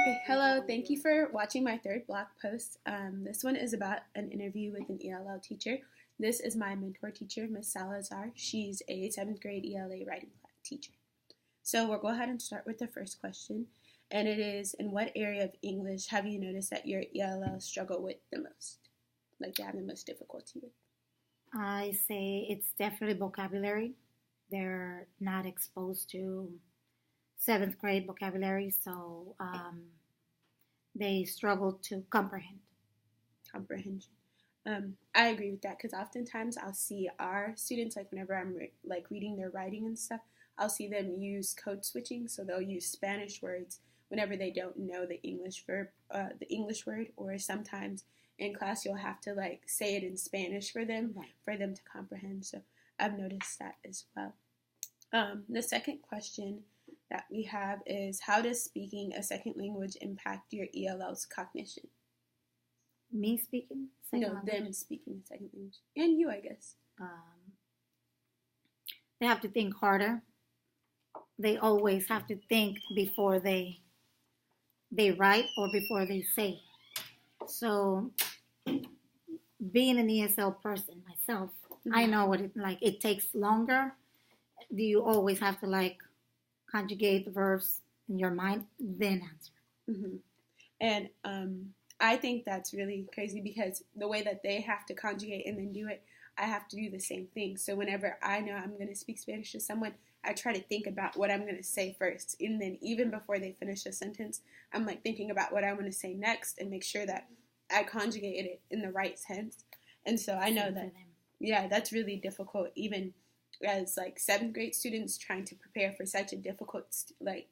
Okay, hello. Thank you for watching my third blog post. This one is about an interview with an ELL teacher. This is my mentor teacher, Miss Salazar. She's a 7th grade ELA writing teacher. So we'll go ahead and start with the first question. And it is, in what area of English have you noticed that your ELL struggle with the most? Like you have the most difficulty with? I say it's definitely vocabulary. They're not exposed to 7th grade vocabulary, so they struggle to comprehend. Comprehension. I agree with that because oftentimes I'll see our students, like whenever I'm reading their writing and stuff, I'll see them use code switching. So they'll use Spanish words whenever they don't know the English verb, the English word, or sometimes in class you'll have to say it in Spanish for them, Right. for them to comprehend. So I've noticed that as well. The second question that we have is, how does speaking a second language impact your ELL's cognition? Me speaking second language? Them speaking a second language. And you, I guess. They have to think harder. They always have to think before they write or before they say. So, being an ESL person myself, I know what it takes longer. Do you always have to conjugate the verbs in your mind, then answer? Mm-hmm. And I think that's really crazy because the way that they have to conjugate and then do it, I have to do the same thing. So whenever I know I'm going to speak Spanish to someone, I try to think about what I'm going to say first. And then even before they finish a sentence, I'm thinking about what I want to say next and make sure that I conjugated it in the right sense. And so I know that, that's really difficult, even as 7th grade students trying to prepare for such a difficult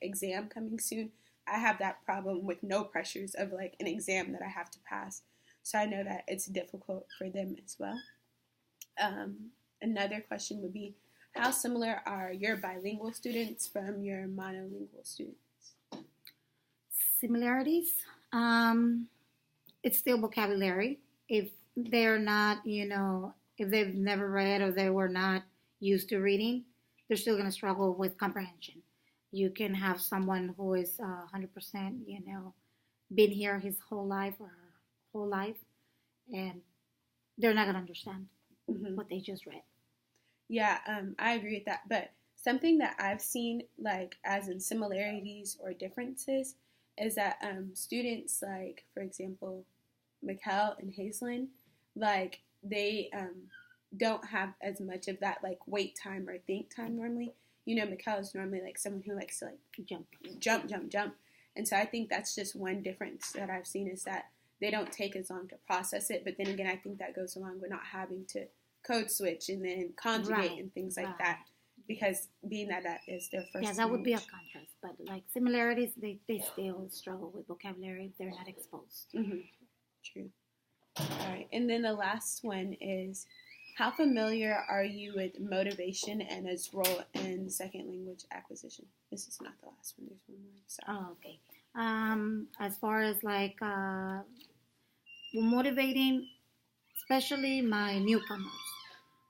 exam coming soon. I have that problem with no pressures of an exam that I have to pass. So I know that it's difficult for them as well. Another question would be, how similar are your bilingual students from your monolingual students? Similarities? It's still vocabulary. If they're not, if they've never read or they were not used to reading, they're still going to struggle with comprehension. You can have someone who is 100%, been here his whole life or her whole life, and they're not going to understand what they just read. Yeah, I agree with that. But something that I've seen, as in similarities or differences, is that students, for example, Mikkel and Hazelin, they don't have as much of that wait time or think time normally. Mikkel is normally someone who likes to jump. And so I think that's just one difference that I've seen is that they don't take as long to process it. But then again, I think that goes along with not having to code switch and then conjugate and things like that. Because being that is their first language. That would be a contrast. But similarities, they still struggle with vocabulary if they're not exposed. Mm-hmm. True. All right. And then the last one is, how familiar are you with motivation and its role in second language acquisition? This is not the last one. There's one more. Sorry. Oh, okay. As far as motivating, especially my newcomers,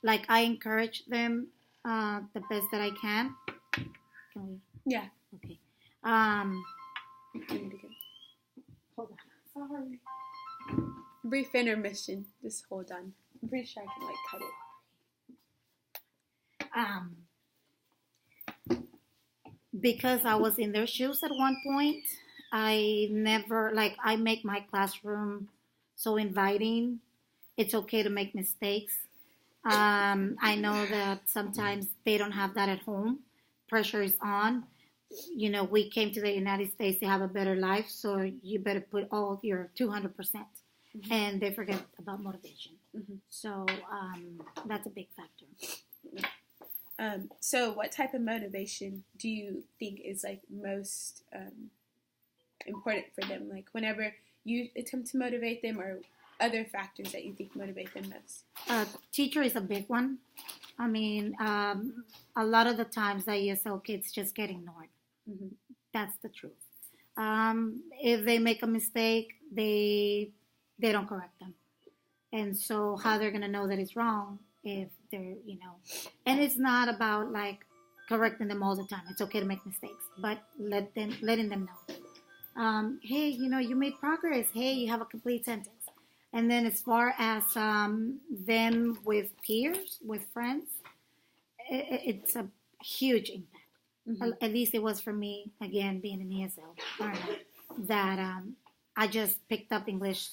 I encourage them the best that I can. Can we? Yeah. Okay. Hold on. Sorry. Brief intermission. Just hold on. I'm pretty sure I can cut it. Because I was in their shoes at one point, I never I make my classroom so inviting. It's okay to make mistakes. I know that sometimes they don't have that at home. Pressure is on. We came to the United States to have a better life, so you better put all your 200%. And they forget about motivation. So that's a big factor. So what type of motivation do you think is most important for them? Whenever you attempt to motivate them, or other factors that you think motivate them most? Teacher is a big one. I mean, a lot of the times the ESL kids just get ignored. That's the truth. If they make a mistake, they don't correct them. And so how they're going to know that it's wrong if they're, and it's not about correcting them all the time. It's okay to make mistakes, but letting them know Hey, you made progress. Hey, you have a complete sentence. And then as far as them with peers, with friends, it's a huge impact. Mm-hmm. At least it was for me, again, being an ESL learner, that I just picked up English.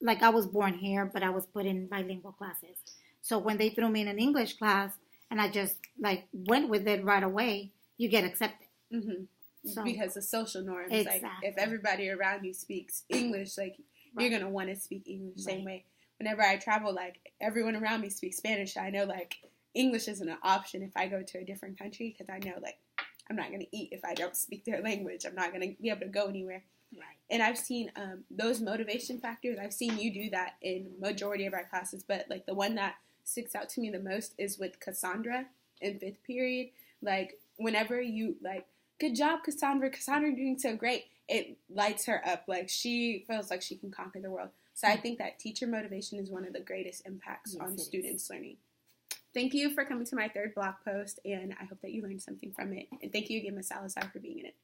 Like I was born here, but I was put in bilingual classes. So when they threw me in an English class and I just like went with it right away, you get accepted. Mm-hmm. So, because of social norms, exactly. Like if everybody around you speaks English, like you're gonna want to speak English the same way. Whenever I travel, like everyone around me speaks Spanish. I know like English isn't an option if I go to a different country because I know like I'm not gonna eat if I don't speak their language. I'm not gonna be able to go anywhere. Right. And I've seen those motivation factors. I've seen you do that in majority of our classes, but like the one that sticks out to me the most is with Cassandra in 5th period. Like whenever you like, good job, Cassandra. Cassandra doing so great. It lights her up. Like she feels like she can conquer the world. So I think that teacher motivation is one of the greatest impacts on students' learning. Thank you for coming to my 3rd blog post, and I hope that you learned something from it. And thank you again, Ms. Salazar, for being in it.